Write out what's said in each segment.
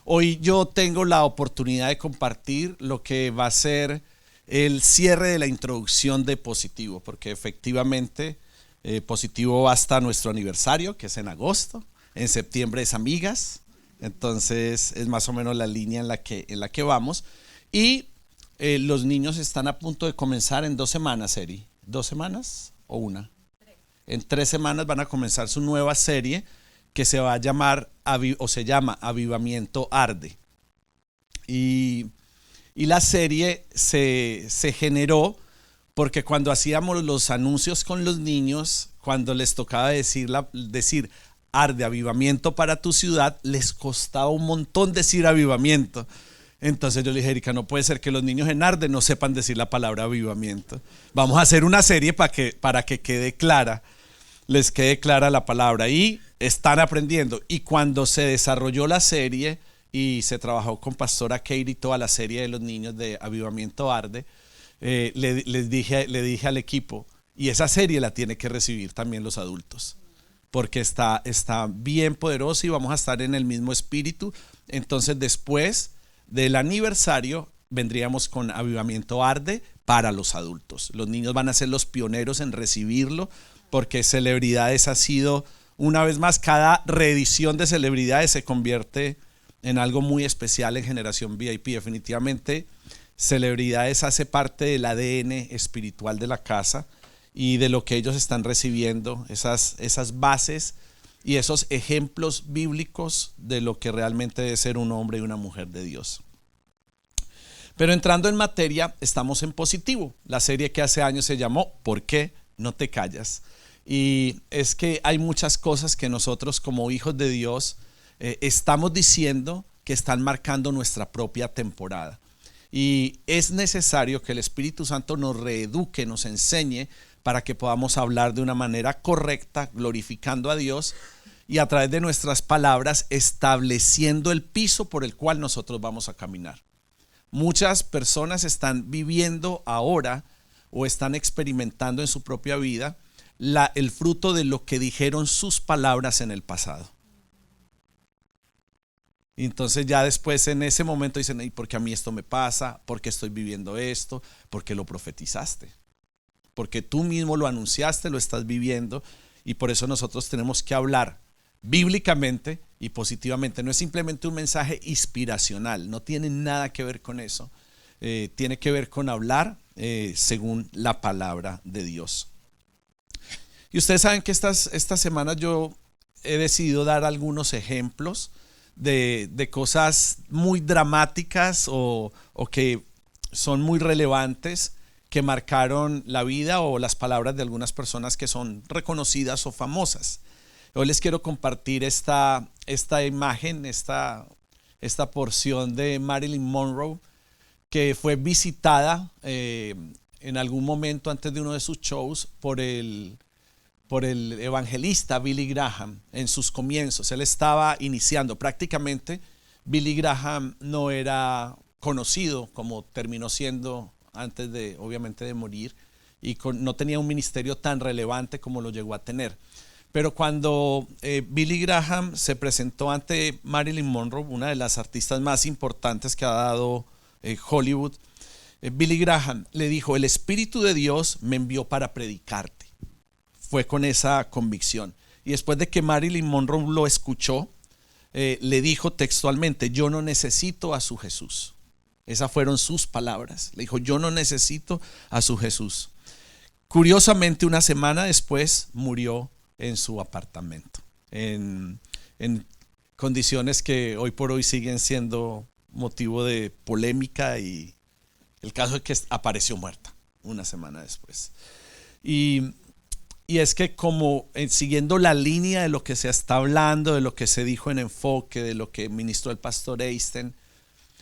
Hoy yo tengo la oportunidad de compartir lo que va a ser el cierre de la introducción de Positivo, porque efectivamente Positivo va hasta nuestro aniversario, que es en agosto. En septiembre es Amigas, entonces es más o menos la línea en la que vamos. Y los niños están a punto de comenzar en 2 semanas, Eri. ¿2 semanas o una? En 3 semanas van a comenzar su nueva serie que se va a llamar, o se llama Avivamiento Arde. Y la serie se generó porque cuando hacíamos los anuncios con los niños, cuando les tocaba decir arde, avivamiento para tu ciudad, les costaba un montón decir avivamiento. Entonces yo le dije, Erika, no puede ser que los niños en Arde no sepan decir la palabra avivamiento. Vamos a hacer una serie para que quede clara, les quede clara la palabra. Y están aprendiendo. Y cuando se desarrolló la serie y se trabajó con Pastora Katie toda la serie de los niños de Avivamiento Arde, le dije al equipo, y esa serie la tiene que recibir también los adultos, porque está bien poderosa y vamos a estar en el mismo espíritu. Entonces después del aniversario vendríamos con Avivamiento Arde para los adultos. Los niños van a ser los pioneros en recibirlo, porque Celebridades ha sido, una vez más, cada reedición de Celebridades se convierte en algo muy especial en Generación VIP. Definitivamente Celebridades hace parte del ADN espiritual de la casa y de lo que ellos están recibiendo, esas bases y esos ejemplos bíblicos de lo que realmente debe ser un hombre y una mujer de Dios. Pero entrando en materia, estamos en Positivo, la serie que hace años se llamó ¿Por qué no te callas? Y es que hay muchas cosas que nosotros como hijos de Dios estamos diciendo que están marcando nuestra propia temporada. Y es necesario que el Espíritu Santo nos reeduque, nos enseñe para que podamos hablar de una manera correcta, glorificando a Dios y a través de nuestras palabras estableciendo el piso por el cual nosotros vamos a caminar. Muchas personas están viviendo ahora o están experimentando en su propia vida el fruto de lo que dijeron sus palabras en el pasado. Y entonces ya después en ese momento dicen, ¿y por qué a mí esto me pasa? ¿Por qué estoy viviendo esto? Porque lo profetizaste, porque tú mismo lo anunciaste, lo estás viviendo, y por eso nosotros tenemos que hablar bíblicamente y positivamente. No es simplemente un mensaje inspiracional, no tiene nada que ver con eso. Tiene que ver con hablar según la palabra de Dios. Y ustedes saben que estas semanas yo he decidido dar algunos ejemplos de cosas muy dramáticas o que son muy relevantes, que marcaron la vida o las palabras de algunas personas que son reconocidas o famosas. Hoy les quiero compartir esta imagen, esta porción de Marilyn Monroe, que fue visitada en algún momento antes de uno de sus shows por el evangelista Billy Graham en sus comienzos. Él estaba iniciando. Prácticamente Billy Graham no era conocido como terminó siendo antes obviamente de morir, y no tenía un ministerio tan relevante como lo llegó a tener. Pero cuando Billy Graham se presentó ante Marilyn Monroe, una de las artistas más importantes que ha dado Hollywood, Billy Graham le dijo: el Espíritu de Dios me envió para predicarte. Fue con esa convicción. Y después de que Marilyn Monroe lo escuchó, le dijo textualmente: yo no necesito a su Jesús. Esas fueron sus palabras. Le dijo: yo no necesito a su Jesús. Curiosamente, una semana después murió en su apartamento, en condiciones que hoy por hoy siguen siendo motivo de polémica, y el caso es que apareció muerta una semana después. Y es que como siguiendo la línea de lo que se está hablando, de lo que se dijo en Enfoque, de lo que ministró el pastor Einstein,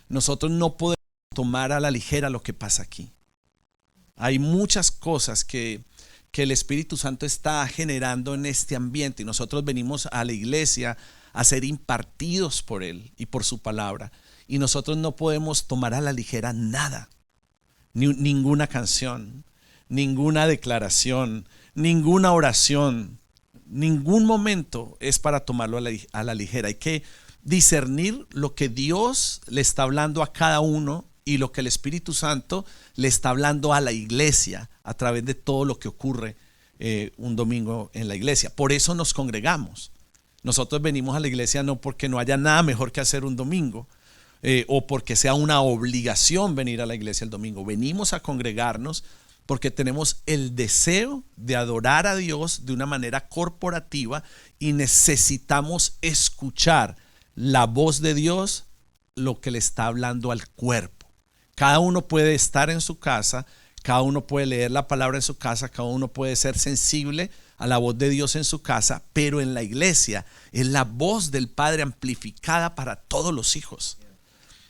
nosotros no podemos tomar a la ligera lo que pasa aquí. Hay muchas cosas que el Espíritu Santo está generando en este ambiente, y nosotros venimos a la iglesia a ser impartidos por Él y por su palabra, y nosotros no podemos tomar a la ligera nada, ninguna canción, ninguna declaración, ninguna oración, ningún momento es para tomarlo a la ligera. Hay que discernir lo que Dios le está hablando a cada uno y lo que el Espíritu Santo le está hablando a la iglesia a través de todo lo que ocurre un domingo en la iglesia. Por eso nos congregamos. Nosotros venimos a la iglesia no porque no haya nada mejor que hacer un domingo o porque sea una obligación venir a la iglesia el domingo. Venimos a congregarnos porque tenemos el deseo de adorar a Dios de una manera corporativa y necesitamos escuchar la voz de Dios, lo que le está hablando al cuerpo. Cada uno puede estar en su casa, cada uno puede leer la palabra en su casa, cada uno puede ser sensible a la voz de Dios en su casa, pero en la iglesia es la voz del Padre amplificada para todos los hijos.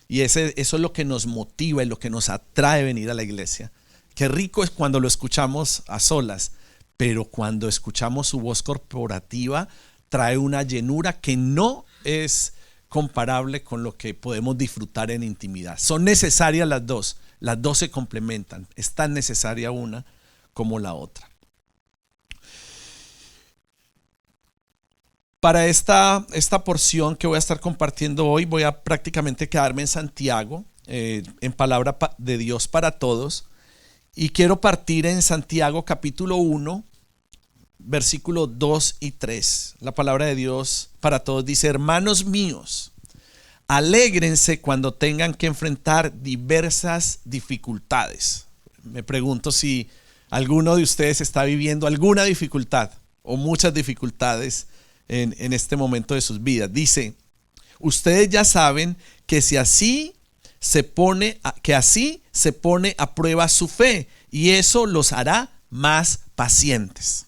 Y eso es lo que nos motiva y lo que nos atrae venir a la iglesia. Qué rico es cuando lo escuchamos a solas, pero cuando escuchamos su voz corporativa trae una llenura que no es comparable con lo que podemos disfrutar en intimidad. Son necesarias las dos se complementan, es tan necesaria una como la otra. Para esta porción que voy a estar compartiendo hoy, voy a prácticamente quedarme en Santiago, en palabra de Dios para todos, y quiero partir en Santiago capítulo 1, versículos 2 y 3. La palabra de Dios para todos dice: hermanos míos, alégrense cuando tengan que enfrentar diversas dificultades. Me pregunto si alguno de ustedes está viviendo alguna dificultad o muchas dificultades en este momento de sus vidas. Dice: ustedes ya saben que así se pone a prueba su fe, y eso los hará más pacientes.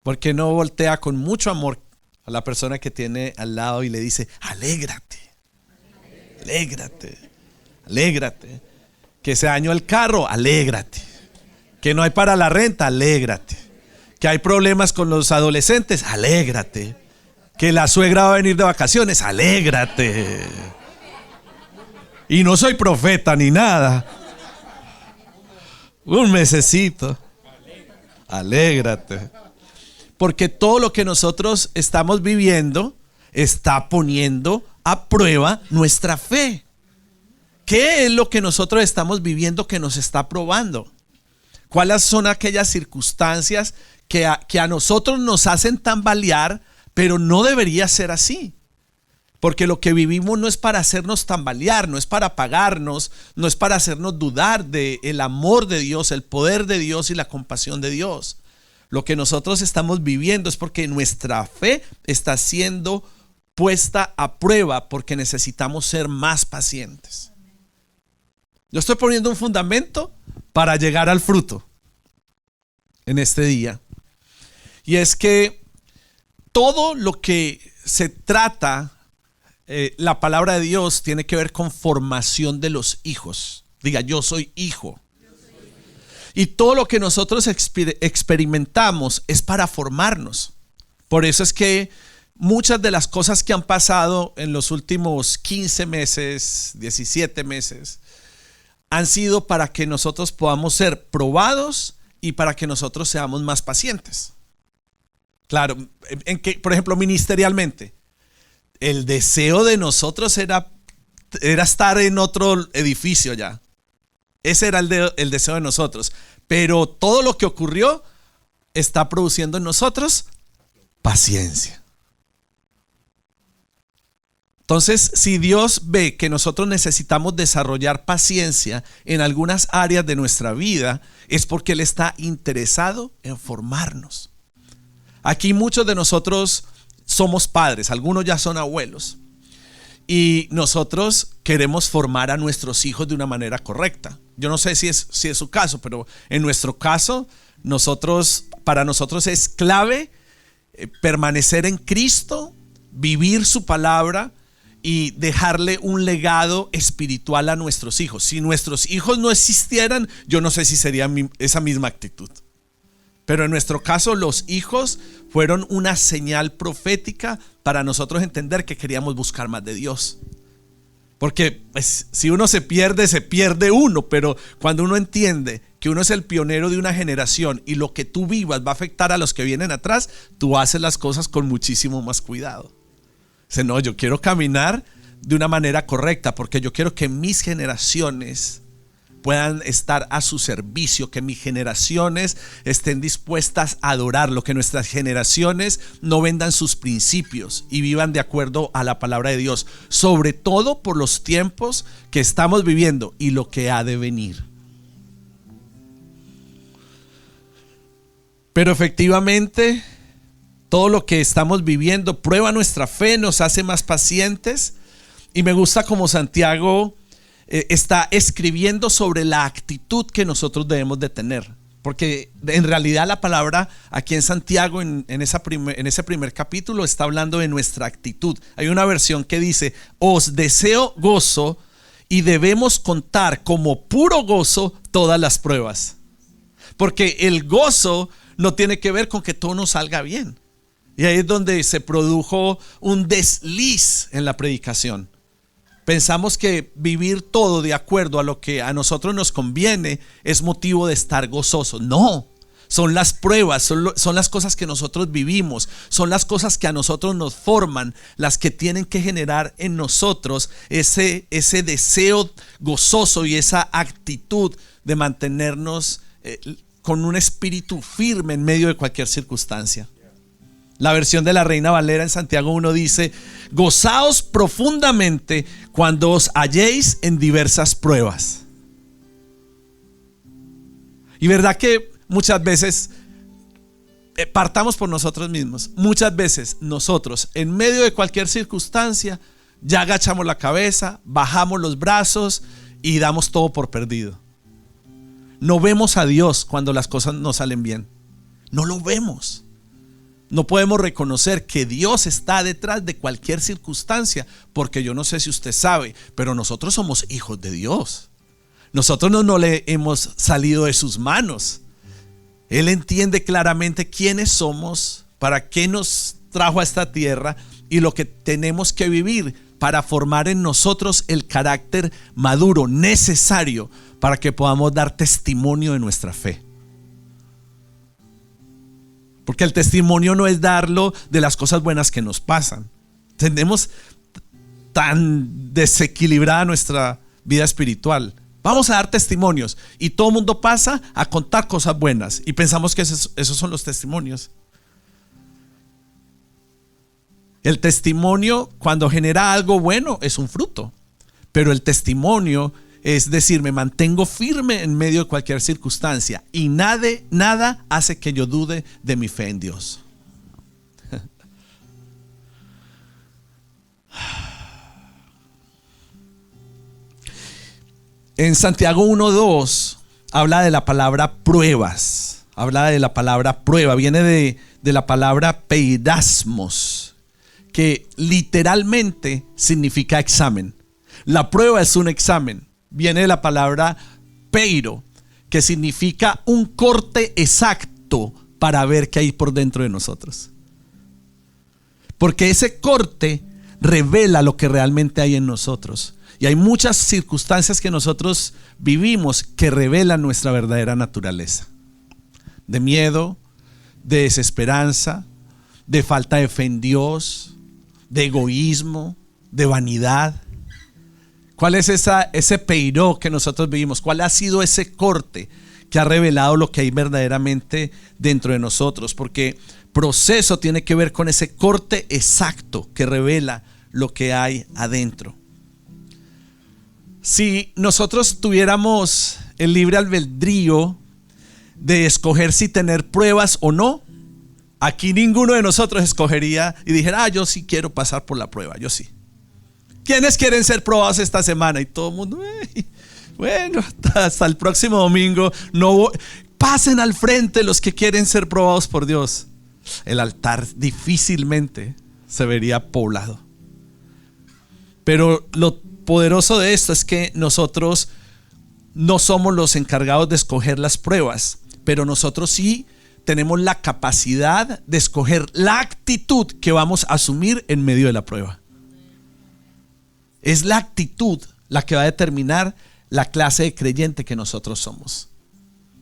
¿Por qué no voltea con mucho amor a la persona que tiene al lado y le dice: alégrate, alégrate, alégrate? Que se dañó el carro, alégrate. Que no hay para la renta, alégrate. Que hay problemas con los adolescentes, alégrate. Que la suegra va a venir de vacaciones, alégrate. Y no soy profeta ni nada. Un mesecito, alégrate. Porque todo lo que nosotros estamos viviendo está poniendo a prueba nuestra fe. ¿Qué es lo que nosotros estamos viviendo que nos está probando? ¿Cuáles son aquellas circunstancias que a nosotros nos hacen tambalear, pero no debería ser así? Porque lo que vivimos no es para hacernos tambalear, no es para apagarnos, no es para hacernos dudar del amor de Dios, el poder de Dios y la compasión de Dios. Lo que nosotros estamos viviendo es porque nuestra fe está siendo puesta a prueba, porque necesitamos ser más pacientes. Yo estoy poniendo un fundamento para llegar al fruto en este día. Y es que todo lo que se trata, la palabra de Dios tiene que ver con formación de los hijos. Diga: yo soy hijo. Y todo lo que nosotros experimentamos es para formarnos. Por eso es que muchas de las cosas que han pasado en los últimos 15 meses, 17 meses, han sido para que nosotros podamos ser probados y para que nosotros seamos más pacientes. Claro, por ejemplo, ministerialmente, el deseo de nosotros era estar en otro edificio ya. Ese era el deseo de nosotros. Pero todo lo que ocurrió está produciendo en nosotros paciencia. Entonces, si Dios ve que nosotros necesitamos desarrollar paciencia en algunas áreas de nuestra vida, es porque Él está interesado en formarnos. Aquí muchos de nosotros somos padres, algunos ya son abuelos. Y nosotros queremos formar a nuestros hijos de una manera correcta. Yo no sé si es su caso, pero en nuestro caso, para nosotros es clave permanecer en Cristo, vivir su palabra y dejarle un legado espiritual a nuestros hijos. Si nuestros hijos no existieran, yo no sé si sería esa misma actitud. Pero en nuestro caso, los hijos fueron una señal profética para nosotros entender que queríamos buscar más de Dios. Porque pues, si uno se pierde uno, pero cuando uno entiende que uno es el pionero de una generación y lo que tú vivas va a afectar a los que vienen atrás, tú haces las cosas con muchísimo más cuidado. Dice, no, yo quiero caminar de una manera correcta porque yo quiero que mis generaciones puedan estar a su servicio, que mis generaciones estén dispuestas a adorarlo, que nuestras generaciones no vendan sus principios y vivan de acuerdo a la palabra de Dios, sobre todo por los tiempos que estamos viviendo y lo que ha de venir. Pero efectivamente, todo lo que estamos viviendo prueba nuestra fe, nos hace más pacientes, y me gusta como Santiago está escribiendo sobre la actitud que nosotros debemos de tener, porque en realidad la palabra aquí en Santiago en ese primer capítulo está hablando de nuestra actitud. Hay una versión que dice: os deseo gozo y debemos contar como puro gozo todas las pruebas, porque el gozo no tiene que ver con que todo nos salga bien. Y ahí es donde se produjo un desliz en la predicación. Pensamos que vivir todo de acuerdo a lo que a nosotros nos conviene es motivo de estar gozosos. No, son las pruebas, son las cosas que nosotros vivimos, son las cosas que a nosotros nos forman, las que tienen que generar en nosotros ese deseo gozoso y esa actitud de mantenernos con un espíritu firme en medio de cualquier circunstancia. La versión de la Reina Valera en Santiago 1 dice: gozaos profundamente cuando os halléis en diversas pruebas. Y verdad que muchas veces partamos por nosotros mismos. Muchas veces nosotros en medio de cualquier circunstancia ya agachamos la cabeza, bajamos los brazos y damos todo por perdido. No vemos a Dios cuando las cosas no salen bien. No lo vemos. No podemos reconocer que Dios está detrás de cualquier circunstancia, porque yo no sé si usted sabe, pero nosotros somos hijos de Dios. Nosotros no le hemos salido de sus manos. Él entiende claramente quiénes somos, para qué nos trajo a esta tierra y lo que tenemos que vivir para formar en nosotros el carácter maduro necesario para que podamos dar testimonio de nuestra fe. Porque el testimonio no es darlo de las cosas buenas que nos pasan. Tenemos tan desequilibrada nuestra vida espiritual. Vamos a dar testimonios y todo el mundo pasa a contar cosas buenas y pensamos que esos son los testimonios. El testimonio, cuando genera algo bueno, es un fruto, pero el testimonio es decir, me mantengo firme en medio de cualquier circunstancia y nada hace que yo dude de mi fe en Dios. En Santiago 1:2 habla de la palabra pruebas. Habla de la palabra prueba. Viene de la palabra peidasmos, que literalmente significa examen. La prueba es un examen. Viene de la palabra peiro, que significa un corte exacto para ver qué hay por dentro de nosotros. Porque ese corte revela lo que realmente hay en nosotros. Y hay muchas circunstancias que nosotros vivimos que revelan nuestra verdadera naturaleza. De miedo, de desesperanza, de falta de fe en Dios, de egoísmo, de vanidad. ¿Cuál es ese peiró que nosotros vivimos? ¿Cuál ha sido ese corte que ha revelado lo que hay verdaderamente dentro de nosotros? Porque proceso tiene que ver con ese corte exacto que revela lo que hay adentro. Si nosotros tuviéramos el libre albedrío de escoger si tener pruebas o no, aquí ninguno de nosotros escogería y dijera: yo sí quiero pasar por la prueba, yo sí. ¿Quiénes quieren ser probados esta semana? Y todo el mundo, bueno, hasta el próximo domingo. No, pasen al frente los que quieren ser probados por Dios. El altar difícilmente se vería poblado. Pero lo poderoso de esto es que nosotros no somos los encargados de escoger las pruebas, pero nosotros sí tenemos la capacidad de escoger la actitud que vamos a asumir en medio de la prueba. Es la actitud la que va a determinar la clase de creyente que nosotros somos.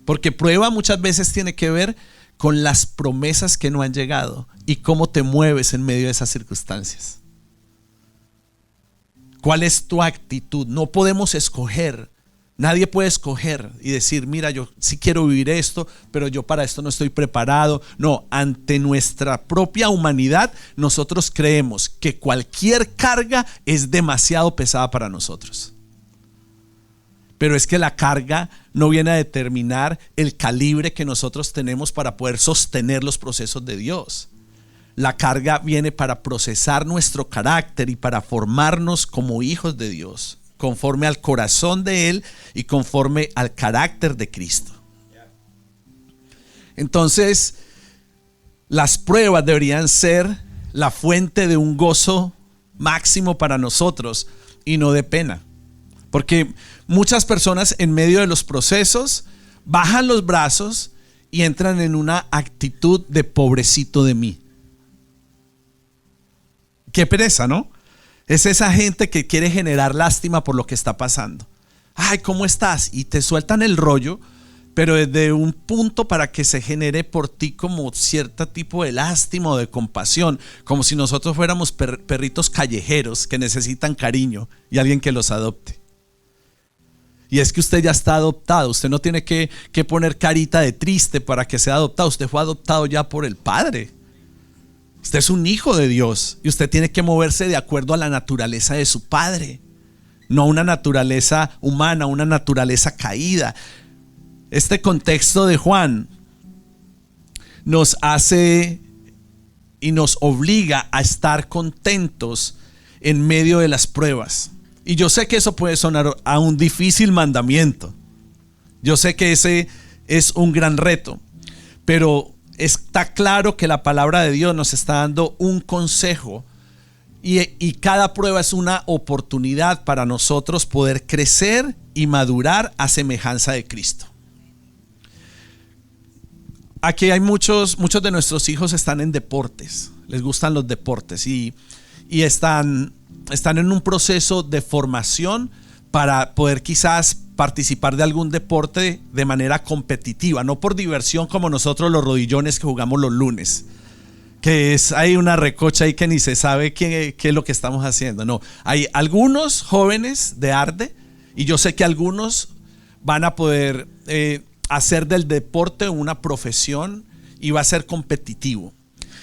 Porque prueba muchas veces tiene que ver con las promesas que no han llegado y cómo te mueves en medio de esas circunstancias. ¿Cuál es tu actitud? No podemos escoger. Nadie puede escoger y decir, mira, yo sí quiero vivir esto, pero yo para esto no estoy preparado. No, ante nuestra propia humanidad, nosotros creemos que cualquier carga es demasiado pesada para nosotros. Pero es que la carga no viene a determinar el calibre que nosotros tenemos para poder sostener los procesos de Dios. La carga viene para procesar nuestro carácter y para formarnos como hijos de Dios, conforme al corazón de Él y conforme al carácter de Cristo. Entonces, las pruebas deberían ser la fuente de un gozo máximo para nosotros y no de pena. Porque muchas personas en medio de los procesos bajan los brazos y entran en una actitud de pobrecito de mí. Qué pereza, ¿no? Es esa gente que quiere generar lástima por lo que está pasando. Ay, ¿cómo estás? Y te sueltan el rollo, pero desde un punto para que se genere por ti como cierto tipo de lástima o de compasión, como si nosotros fuéramos perritos callejeros que necesitan cariño y alguien que los adopte. Y es que usted ya está adoptado, usted no tiene que poner carita de triste para que sea adoptado, usted fue adoptado ya por el Padre. Usted es un hijo de Dios y usted tiene que moverse de acuerdo a la naturaleza de su Padre, no una naturaleza humana, una naturaleza caída. Este contexto de Juan nos hace y nos obliga a estar contentos en medio de las pruebas. Y yo sé que eso puede sonar a un difícil mandamiento. Yo sé que ese es un gran reto, pero está claro que la palabra de Dios nos está dando un consejo y cada prueba es una oportunidad para nosotros poder crecer y madurar a semejanza de Cristo. Aquí hay muchos de nuestros hijos están en deportes, les gustan los deportes y están en un proceso de formación para poder quizás participar de algún deporte de manera competitiva, no por diversión como nosotros los rodillones que jugamos los lunes, que hay una recocha ahí que ni se sabe qué es lo que estamos haciendo. No, hay algunos jóvenes de Arde y yo sé que algunos van a poder hacer del deporte una profesión y va a ser competitivo.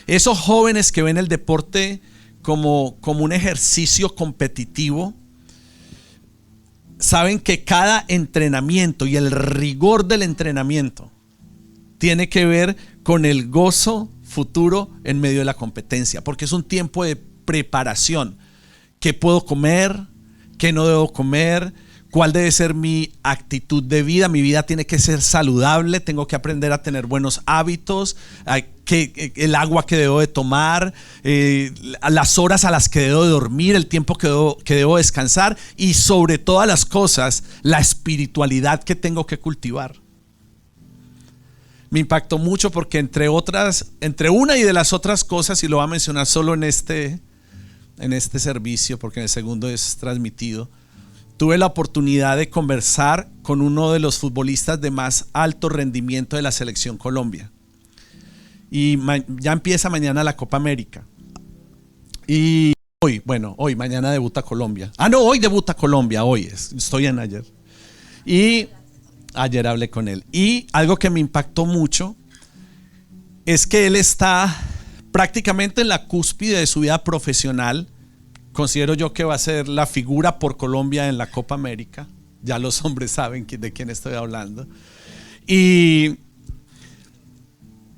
Esos jóvenes que ven el deporte como un ejercicio competitivo, saben que cada entrenamiento y el rigor del entrenamiento tiene que ver con el gozo futuro en medio de la competencia, porque es un tiempo de preparación. ¿Qué puedo comer? ¿Qué no debo comer? ¿Cuál debe ser mi actitud de vida? Mi vida tiene que ser saludable, tengo que aprender a tener buenos hábitos, el agua que debo de tomar, las horas a las que debo de dormir, el tiempo que debo descansar y sobre todas las cosas, la espiritualidad que tengo que cultivar. Me impactó mucho porque entre una y de las otras cosas, y lo voy a mencionar solo en este servicio porque en el segundo es transmitido, tuve la oportunidad de conversar con uno de los futbolistas de más alto rendimiento de la selección Colombia. Y ya empieza mañana la Copa América. Y hoy, mañana debuta Colombia. Hoy debuta Colombia, estoy en ayer. Y ayer hablé con él. Y algo que me impactó mucho es que él está prácticamente en la cúspide de su vida profesional. Considero yo que va a ser la figura por Colombia en la Copa América. Ya los hombres saben de quién estoy hablando. Y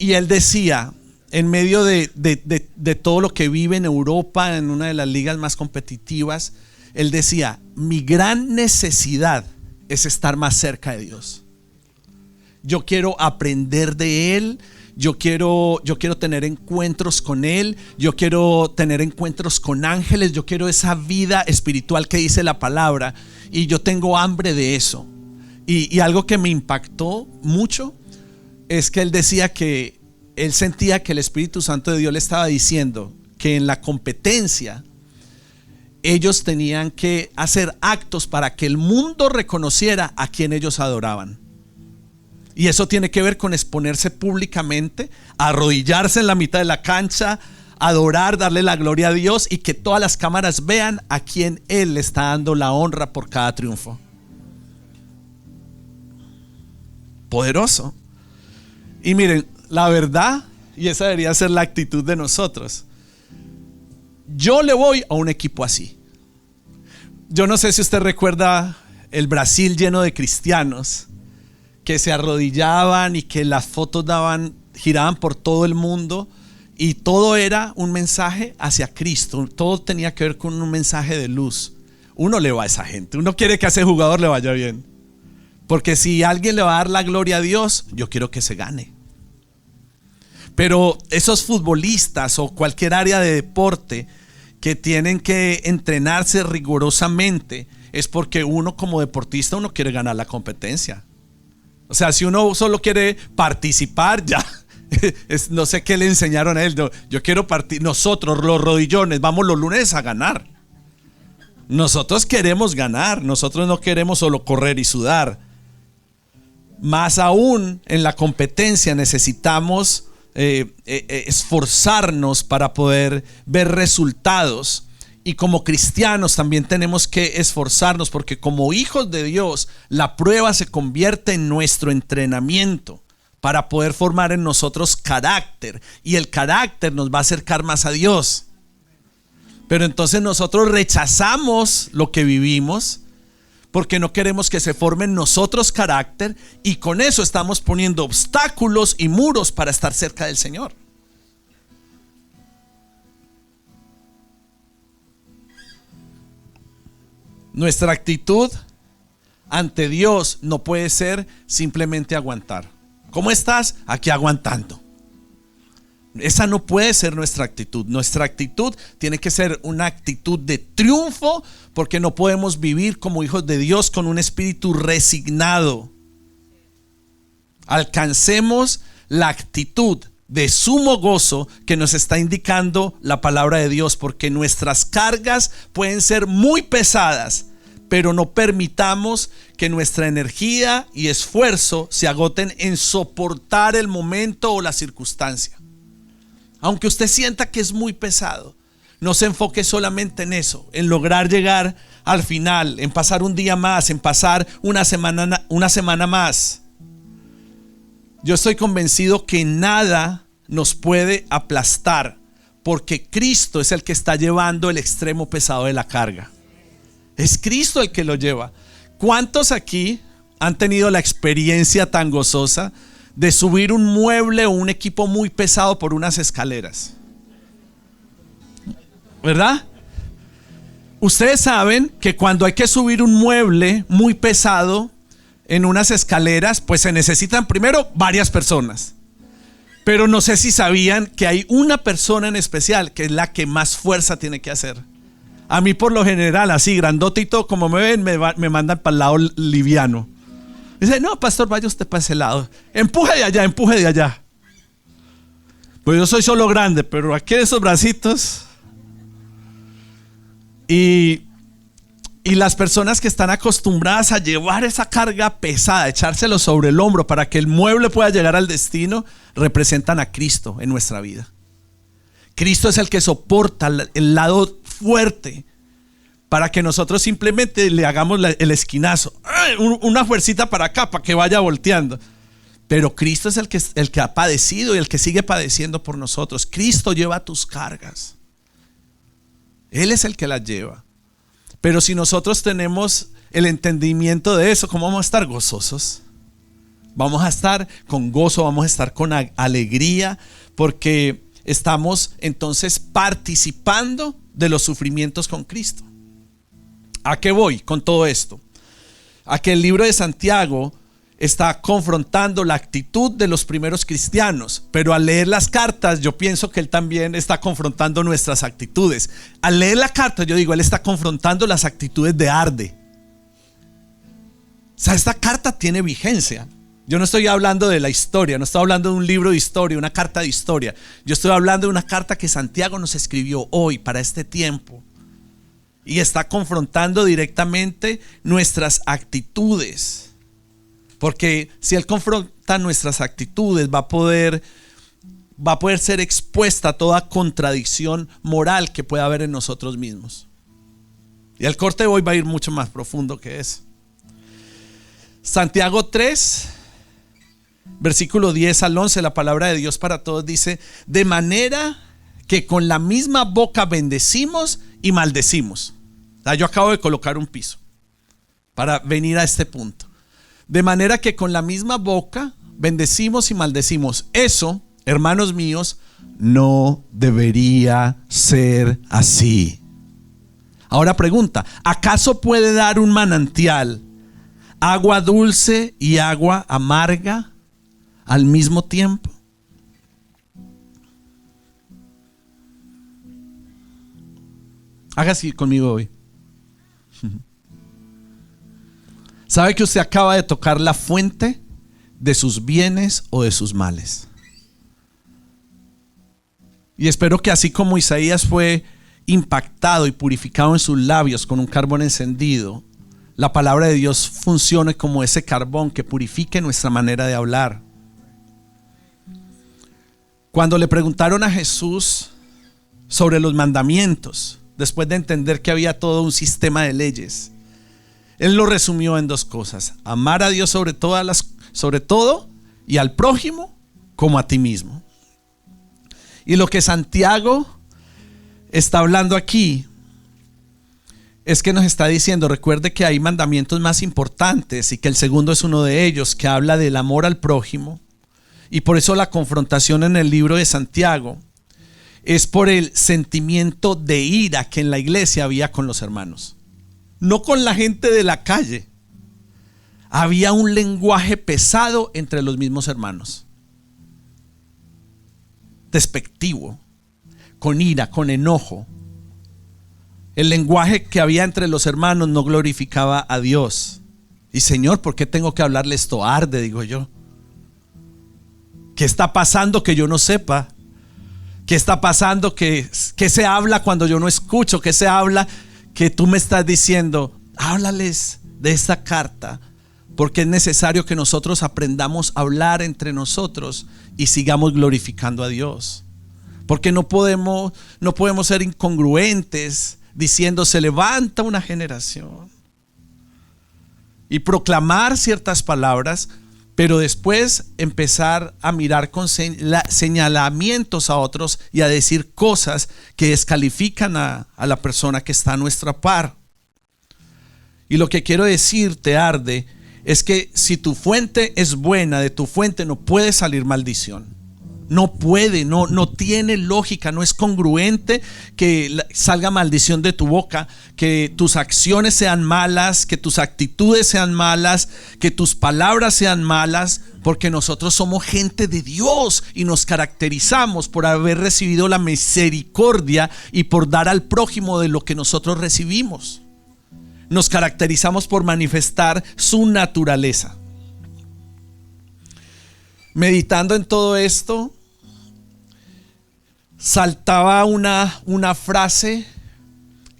él decía, en medio de todo lo que vive en Europa, en una de las ligas más competitivas, él decía, mi gran necesidad es estar más cerca de Dios. Yo quiero aprender de Él. Yo quiero tener encuentros con Él, yo quiero tener encuentros con ángeles, yo quiero esa vida espiritual que dice la palabra y yo tengo hambre de eso. Y algo que me impactó mucho es que él decía que él sentía que el Espíritu Santo de Dios le estaba diciendo que en la competencia ellos tenían que hacer actos para que el mundo reconociera a quien ellos adoraban. Y eso tiene que ver con exponerse públicamente, arrodillarse en la mitad de la cancha, adorar, darle la gloria a Dios y que todas las cámaras vean a quien Él le está dando la honra por cada triunfo. Poderoso. Y miren, la verdad, y esa debería ser la actitud de nosotros. Yo le voy a un equipo así. Yo no sé si usted recuerda el Brasil lleno de cristianos que se arrodillaban y que las fotos giraban por todo el mundo y todo era un mensaje hacia Cristo. Todo tenía que ver con un mensaje de luz. Uno le va a esa gente, uno quiere que a ese jugador le vaya bien, porque si alguien le va a dar la gloria a Dios, yo quiero que se gane. Pero esos futbolistas o cualquier área de deporte que tienen que entrenarse rigurosamente es porque uno como deportista uno quiere ganar la competencia. O sea, si uno solo quiere participar, ya no sé qué le enseñaron a él. Yo quiero participar. Nosotros los rodillones vamos los lunes a ganar. Nosotros queremos ganar. Nosotros no queremos solo correr y sudar. Más aún en la competencia necesitamos esforzarnos para poder ver resultados. Y como cristianos también tenemos que esforzarnos, porque como hijos de Dios la prueba se convierte en nuestro entrenamiento para poder formar en nosotros carácter, y el carácter nos va a acercar más a Dios. Pero entonces nosotros rechazamos lo que vivimos porque no queremos que se forme en nosotros carácter, y con eso estamos poniendo obstáculos y muros para estar cerca del Señor. Nuestra actitud ante Dios no puede ser simplemente aguantar. ¿Cómo estás? Aquí aguantando. Esa no puede ser nuestra actitud. Nuestra actitud tiene que ser una actitud de triunfo, porque no podemos vivir como hijos de Dios con un espíritu resignado. Alcancemos la actitud de sumo gozo que nos está indicando la palabra de Dios, porque nuestras cargas pueden ser muy pesadas, pero no permitamos que nuestra energía y esfuerzo se agoten en soportar el momento o la circunstancia. Aunque usted sienta que es muy pesado, no se enfoque solamente en eso, en lograr llegar al final, en pasar un día más, en pasar una semana más. Yo estoy convencido que nada nos puede aplastar, porque Cristo es el que está llevando el extremo pesado de la carga. Es Cristo el que lo lleva. ¿Cuántos aquí han tenido la experiencia tan gozosa de subir un mueble o un equipo muy pesado por unas escaleras? ¿Verdad? Ustedes saben que cuando hay que subir un mueble muy pesado en unas escaleras, pues se necesitan primero varias personas. Pero no sé si sabían que hay una persona en especial que es la que más fuerza tiene que hacer. A mí por lo general, así grandote y todo, como me ven, me mandan para el lado liviano. Dice, no, pastor, vaya usted para ese lado. Empuje de allá, empuje de allá. Pues yo soy solo grande, pero aquí esos bracitos. Y las personas que están acostumbradas a llevar esa carga pesada, echárselo sobre el hombro para que el mueble pueda llegar al destino, representan a Cristo en nuestra vida. Cristo es el que soporta el lado fuerte para que nosotros simplemente le hagamos el esquinazo, una fuercita para acá para que vaya volteando. Pero Cristo es el que ha padecido y el que sigue padeciendo por nosotros. Cristo lleva tus cargas, Él es el que las lleva. Pero si nosotros tenemos el entendimiento de eso, ¿cómo vamos a estar gozosos? Vamos a estar con gozo, vamos a estar con alegría, porque estamos entonces participando de los sufrimientos con Cristo. ¿A qué voy con todo esto? A que el libro de Santiago está confrontando la actitud de los primeros cristianos, pero al leer las cartas yo pienso que él también está confrontando nuestras actitudes. Al leer la carta yo digo, él está confrontando las actitudes de Arde. O sea, esta carta tiene vigencia. Yo no estoy hablando de la historia, no estoy hablando de un libro de historia, una carta de historia. Yo estoy hablando de una carta que Santiago nos escribió hoy para este tiempo, y está confrontando directamente nuestras actitudes. Porque si él quebranta nuestras actitudes, va a poder ser expuesta a toda contradicción moral que pueda haber en nosotros mismos. Y el corte de hoy va a ir mucho más profundo que eso. Santiago 3, versículo 10 al 11, la palabra de Dios para todos dice: de manera que con la misma boca bendecimos y maldecimos. Yo acabo de colocar un piso para venir a este punto. De manera que con la misma boca bendecimos y maldecimos. Eso, hermanos míos, no debería ser así. Ahora pregunta: ¿acaso puede dar un manantial agua dulce y agua amarga al mismo tiempo? Haga así conmigo hoy. ¿Sabe que usted acaba de tocar la fuente de sus bienes o de sus males? Y espero que así como Isaías fue impactado y purificado en sus labios con un carbón encendido, la palabra de Dios funcione como ese carbón que purifique nuestra manera de hablar. Cuando le preguntaron a Jesús sobre los mandamientos, después de entender que había todo un sistema de leyes, Él lo resumió en dos cosas: amar a Dios sobre todo y al prójimo como a ti mismo. Y lo que Santiago está hablando aquí es que nos está diciendo: recuerde que hay mandamientos más importantes y que el segundo es uno de ellos, que habla del amor al prójimo. Y por eso la confrontación en el libro de Santiago es por el sentimiento de ira que en la iglesia había con los hermanos, no con la gente de la calle. Había un lenguaje pesado entre los mismos hermanos, despectivo, con ira, con enojo. El lenguaje que había entre los hermanos no glorificaba a Dios. Y Señor, ¿por qué tengo que hablarle esto? Arde, digo yo. ¿Qué está pasando que yo no sepa? ¿Qué está pasando que se habla cuando yo no escucho? ¿Qué se habla que tú me estás diciendo? Háblales de esta carta, porque es necesario que nosotros aprendamos a hablar entre nosotros y sigamos glorificando a Dios. Porque no podemos ser incongruentes diciendo: se levanta una generación, y proclamar ciertas palabras, pero después empezar a mirar con señalamientos a otros y a decir cosas que descalifican a la persona que está a nuestra par. Y lo que quiero decirte, Arde, es que si tu fuente es buena, de tu fuente no puede salir maldición. No puede, no tiene lógica, no es congruente que salga maldición de tu boca, que tus acciones sean malas, que tus actitudes sean malas, que tus palabras sean malas, porque nosotros somos gente de Dios y nos caracterizamos por haber recibido la misericordia y por dar al prójimo de lo que nosotros recibimos. Nos caracterizamos por manifestar su naturaleza. Meditando en todo esto, saltaba una frase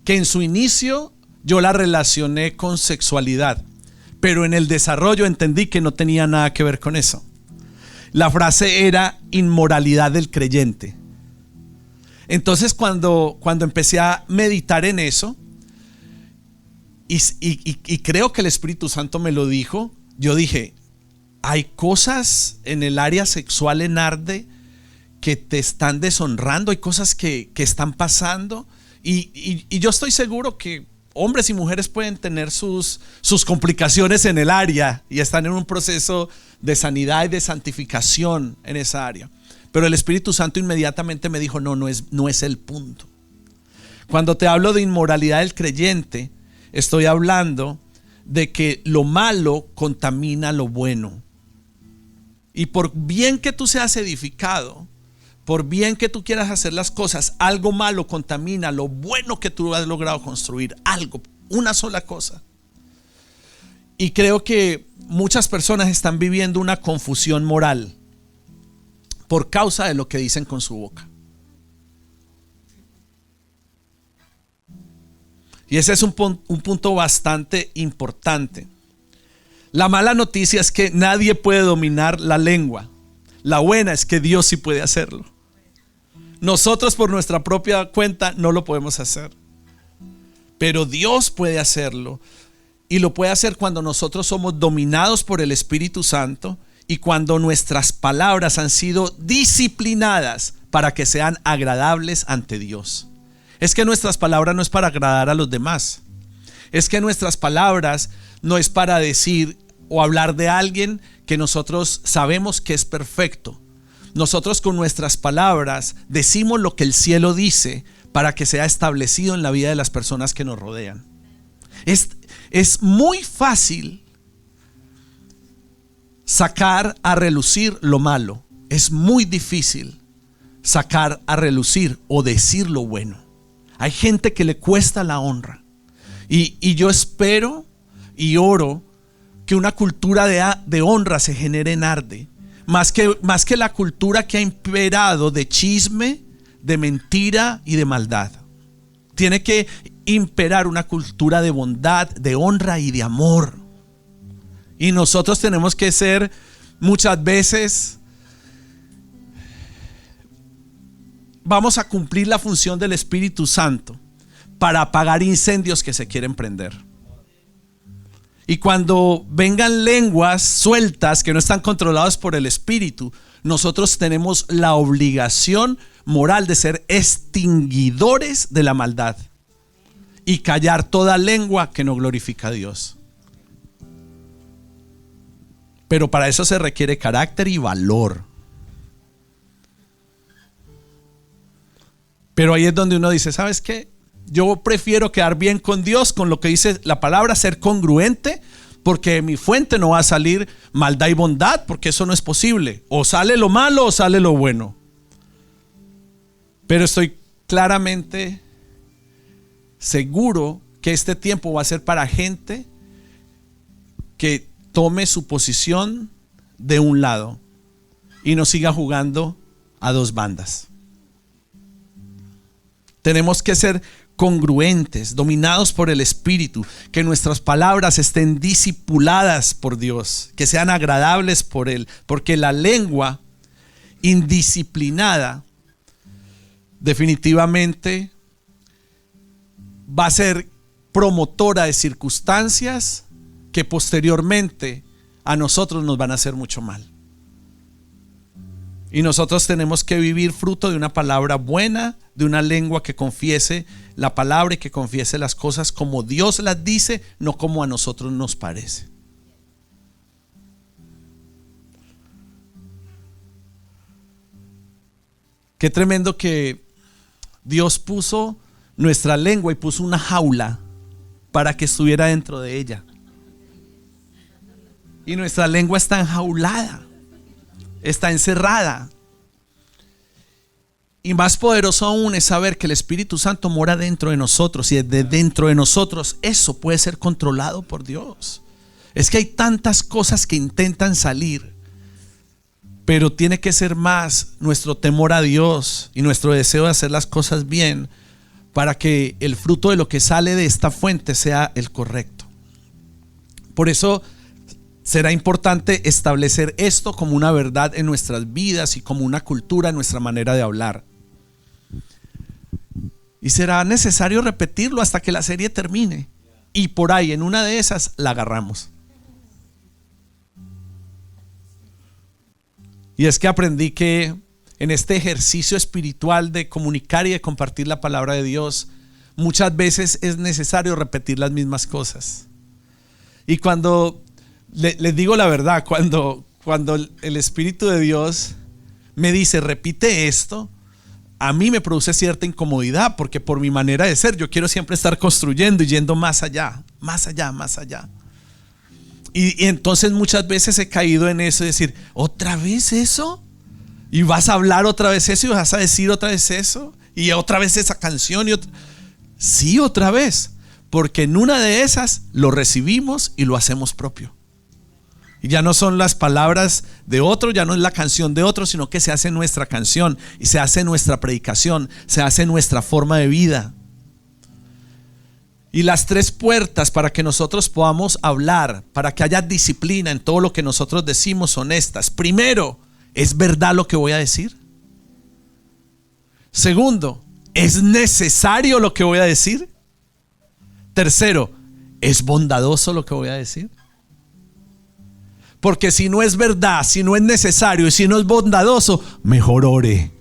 que en su inicio yo la relacioné con sexualidad, pero en el desarrollo entendí que no tenía nada que ver con eso. La frase era inmoralidad del creyente. Entonces cuando empecé a meditar en eso, y creo que el Espíritu Santo me lo dijo, yo dije: hay cosas en el área sexual en Arde que te están deshonrando, hay cosas que están pasando, y yo estoy seguro que hombres y mujeres pueden tener sus complicaciones en el área y están en un proceso de sanidad y de santificación en esa área, pero el Espíritu Santo inmediatamente me dijo: no es el punto. Cuando te hablo de inmoralidad del creyente, estoy hablando de que lo malo contamina lo bueno, y por bien que tú seas edificado, por bien que tú quieras hacer las cosas, algo malo contamina lo bueno que tú has logrado construir. Algo, una sola cosa. Y creo que muchas personas están viviendo una confusión moral por causa de lo que dicen con su boca. Y ese es un punto bastante importante. La mala noticia es que nadie puede dominar la lengua. La buena es que Dios sí puede hacerlo. Nosotros por nuestra propia cuenta no lo podemos hacer, pero Dios puede hacerlo, y lo puede hacer cuando nosotros somos dominados por el Espíritu Santo y cuando nuestras palabras han sido disciplinadas para que sean agradables ante Dios. Es que nuestras palabras no es para agradar a los demás. Es que nuestras palabras no es para decir o hablar de alguien que nosotros sabemos que es perfecto. Nosotros con nuestras palabras decimos lo que el cielo dice para que sea establecido en la vida de las personas que nos rodean. Es muy fácil sacar a relucir lo malo. Es muy difícil sacar a relucir o decir lo bueno. Hay gente que le cuesta la honra. Y yo espero y oro que una cultura de honra se genere en Arde. Más que la cultura que ha imperado de chisme, de mentira y de maldad. Tiene que imperar una cultura de bondad, de honra y de amor. Y nosotros tenemos que ser muchas veces, vamos a cumplir la función del Espíritu Santo para apagar incendios que se quieren prender. Y cuando vengan lenguas sueltas que no están controladas por el Espíritu, nosotros tenemos la obligación moral de ser extinguidores de la maldad y callar toda lengua que no glorifica a Dios. Pero para eso se requiere carácter y valor. Pero ahí es donde uno dice, ¿sabes qué? Yo prefiero quedar bien con Dios, con lo que dice la palabra, ser congruente, porque de mi fuente no va a salir maldad y bondad, porque eso no es posible. O sale lo malo o sale lo bueno. Pero estoy claramente seguro que este tiempo va a ser para gente que tome su posición de un lado y no siga jugando a dos bandas. Tenemos que ser congruentes, dominados por el Espíritu, que nuestras palabras estén discipuladas por Dios, que sean agradables por Él, porque la lengua indisciplinada definitivamente va a ser promotora de circunstancias que posteriormente a nosotros nos van a hacer mucho mal. Y nosotros tenemos que vivir fruto de una palabra buena, de una lengua que confiese la palabra y que confiese las cosas como Dios las dice, no como a nosotros nos parece. Qué tremendo que Dios puso nuestra lengua y puso una jaula para que estuviera dentro de ella. Y nuestra lengua está enjaulada, está encerrada. Y más poderoso aún es saber que el Espíritu Santo mora dentro de nosotros, y desde dentro de nosotros eso puede ser controlado por Dios. Es que hay tantas cosas que intentan salir, pero tiene que ser más nuestro temor a Dios y nuestro deseo de hacer las cosas bien, para que el fruto de lo que sale de esta fuente sea el correcto. Por eso será importante establecer esto como una verdad en nuestras vidas y como una cultura en nuestra manera de hablar. Y será necesario repetirlo hasta que la serie termine. Y por ahí, en una de esas, la agarramos. Y es que aprendí que en este ejercicio espiritual de comunicar y de compartir la palabra de Dios, muchas veces es necesario repetir las mismas cosas. Y cuando les digo la verdad, cuando el Espíritu de Dios me dice repite esto, a mí me produce cierta incomodidad, porque por mi manera de ser yo quiero siempre estar construyendo y yendo más allá, más allá, más allá. Y entonces muchas veces he caído en eso de decir, ¿otra vez eso? ¿Y vas a hablar otra vez eso? ¿Y vas a decir otra vez eso? ¿Y otra vez esa canción? Sí, otra vez, porque en una de esas lo recibimos y lo hacemos propio. Y ya no son las palabras de otro, ya no es la canción de otro, sino que se hace nuestra canción y se hace nuestra predicación, se hace nuestra forma de vida. Y las tres puertas para que nosotros podamos hablar, para que haya disciplina en todo lo que nosotros decimos, son estas. Primero, ¿es verdad lo que voy a decir? Segundo, ¿es necesario lo que voy a decir? Tercero, ¿es bondadoso lo que voy a decir? Porque si no es verdad, si no es necesario y si no es bondadoso, mejor ore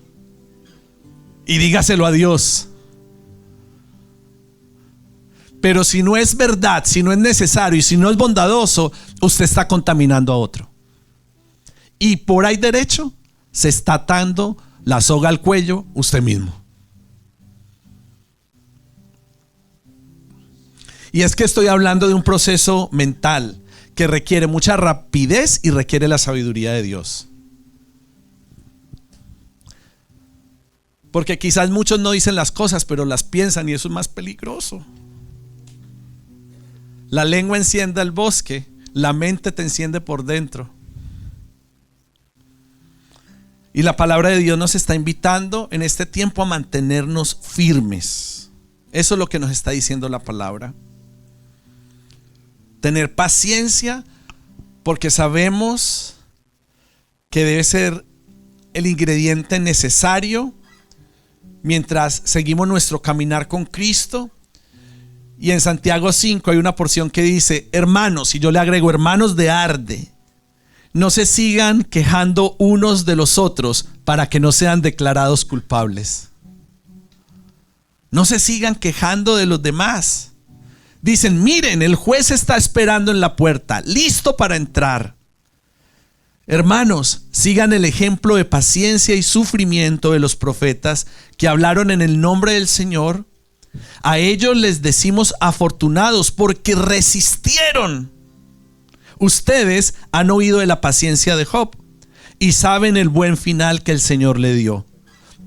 y dígaselo a Dios. Pero si no es verdad, si no es necesario y si no es bondadoso, usted está contaminando a otro. Y por ahí derecho se está atando la soga al cuello usted mismo. Y es que estoy hablando de un proceso mental que requiere mucha rapidez y requiere la sabiduría de Dios. Porque quizás muchos no dicen las cosas, pero las piensan, y eso es más peligroso. La lengua enciende el bosque, la mente te enciende por dentro. Y la palabra de Dios nos está invitando en este tiempo a mantenernos firmes. Eso es lo que nos está diciendo la palabra. Tener paciencia, porque sabemos que debe ser el ingrediente necesario mientras seguimos nuestro caminar con Cristo. Y en Santiago 5 hay una porción que dice: hermanos, y yo le agrego, hermanos de arde, no se sigan quejando unos de los otros para que no sean declarados culpables. No se sigan quejando de los demás. Dicen: miren, el juez está esperando en la puerta, listo para entrar. Hermanos, sigan el ejemplo de paciencia y sufrimiento de los profetas que hablaron en el nombre del Señor. A ellos les decimos afortunados porque resistieron. Ustedes han oído de la paciencia de Job y saben el buen final que el Señor le dio.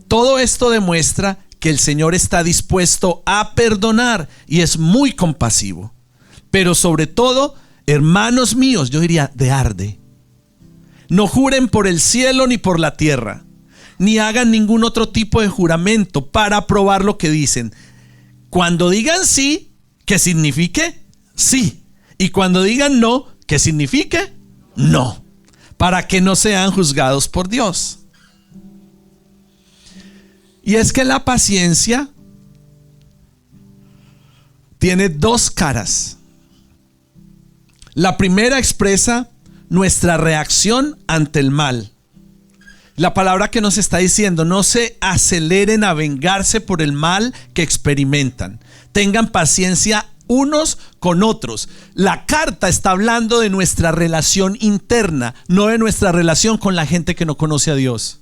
Todo esto demuestra que el Señor está dispuesto a perdonar y es muy compasivo. Pero sobre todo, hermanos míos, yo diría de arde, no juren por el cielo ni por la tierra, ni hagan ningún otro tipo de juramento para probar lo que dicen. Cuando digan sí, que signifique sí. Y cuando digan no, que signifique no. Para que no sean juzgados por Dios. Y es que la paciencia tiene dos caras. La primera expresa nuestra reacción ante el mal. La palabra que nos está diciendo: no se aceleren a vengarse por el mal que experimentan. Tengan paciencia unos con otros. La carta está hablando de nuestra relación interna, no de nuestra relación con la gente que no conoce a Dios.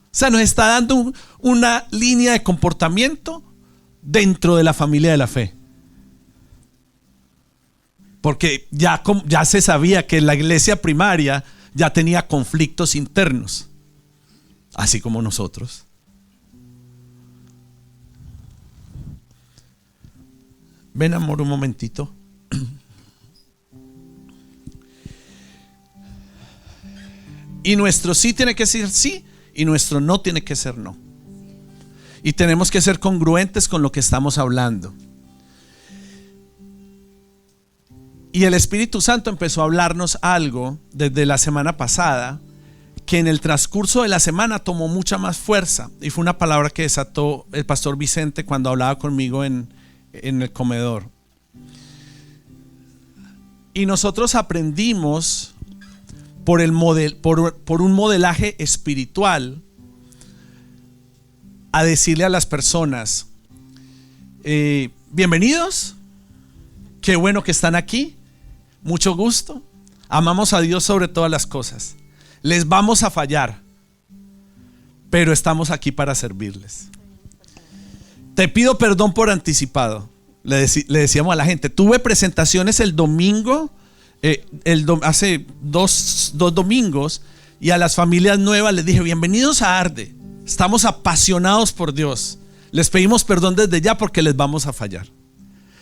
O sea, nos está dando una línea de comportamiento dentro de la familia de la fe. Porque ya se sabía que la iglesia primaria ya tenía conflictos internos, así como nosotros. Ven, amor, un momentito. Y nuestro sí tiene que ser sí y nuestro no tiene que ser no. Y tenemos que ser congruentes con lo que estamos hablando. Y el Espíritu Santo empezó a hablarnos algo desde la semana pasada que en el transcurso de la semana tomó mucha más fuerza. Y fue una palabra que desató el pastor Vicente cuando hablaba conmigo en el comedor. Y nosotros aprendimos por un modelaje espiritual a decirle a las personas: bienvenidos, qué bueno que están aquí. Mucho gusto, amamos a Dios sobre todas las cosas. Les vamos a fallar, pero estamos aquí para servirles. Te pido perdón por anticipado. Le decíamos a la gente. Tuve presentaciones el domingo, hace dos domingos, y a las familias nuevas les dije: bienvenidos a Arde. Estamos apasionados por Dios. Les pedimos perdón desde ya porque les vamos a fallar.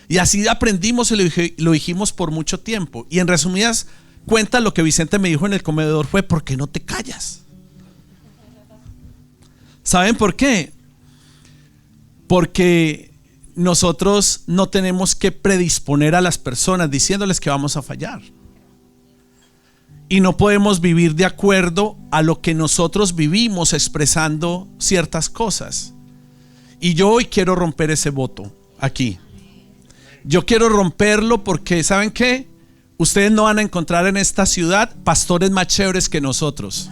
Y así aprendimos y lo dijimos por mucho tiempo. Y en resumidas cuentas, lo que Vicente me dijo en el comedor fue: ¿por qué no te callas? ¿Saben por qué? Porque nosotros no tenemos que predisponer a las personas diciéndoles que vamos a fallar. Y no podemos vivir de acuerdo a lo que nosotros vivimos expresando ciertas cosas. Y yo hoy quiero romper ese voto aquí. Yo quiero romperlo porque, ¿saben qué? Ustedes no van a encontrar en esta ciudad pastores más chéveres que nosotros.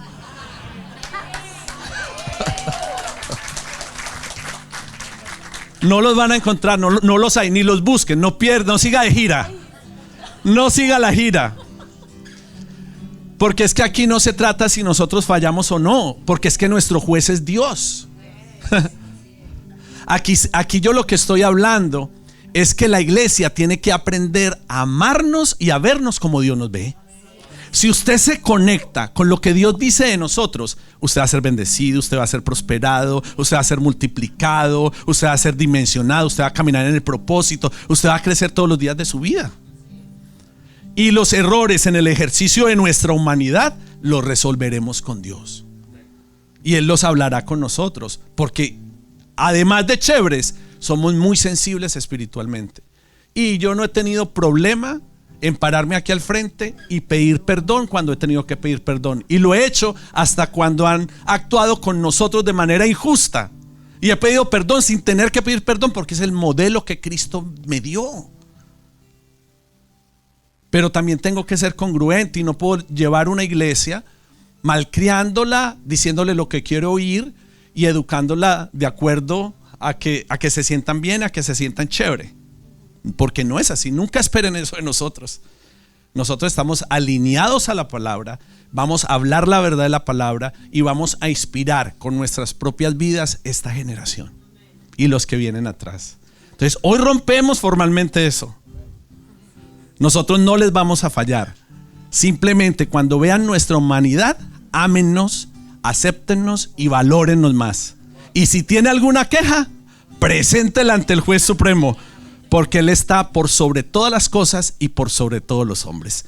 No los van a encontrar, no los hay, ni los busquen, no pierdan, no siga de gira. No siga la gira. Porque es que aquí no se trata si nosotros fallamos o no, porque es que nuestro juez es Dios. Aquí yo lo que estoy hablando es que la iglesia tiene que aprender a amarnos y a vernos como Dios nos ve. Si usted se conecta con lo que Dios dice de nosotros, usted va a ser bendecido, usted va a ser prosperado, usted va a ser multiplicado, usted va a ser dimensionado, usted va a caminar en el propósito, usted va a crecer todos los días de su vida. Y los errores en el ejercicio de nuestra humanidad los resolveremos con Dios. Y Él los hablará con nosotros, porque además de chéveres, somos muy sensibles espiritualmente. Y yo no he tenido problema en pararme aquí al frente y pedir perdón cuando he tenido que pedir perdón. Y lo he hecho hasta cuando han actuado con nosotros de manera injusta. Y he pedido perdón sin tener que pedir perdón, porque es el modelo que Cristo me dio. Pero también tengo que ser congruente y no puedo llevar una iglesia malcriándola, diciéndole lo que quiero oír y educándola de acuerdo a que se sientan bien, a que se sientan chévere. Porque no es así, nunca esperen eso de nosotros. Nosotros estamos alineados a la palabra, vamos a hablar la verdad de la palabra y vamos a inspirar con nuestras propias vidas esta generación y los que vienen atrás. Entonces hoy rompemos formalmente eso. Nosotros no les vamos a fallar. Simplemente cuando vean nuestra humanidad, ámennos, acéptennos y valórennos más. Y si tiene alguna queja, preséntela ante el juez supremo, porque Él está por sobre todas las cosas y por sobre todos los hombres.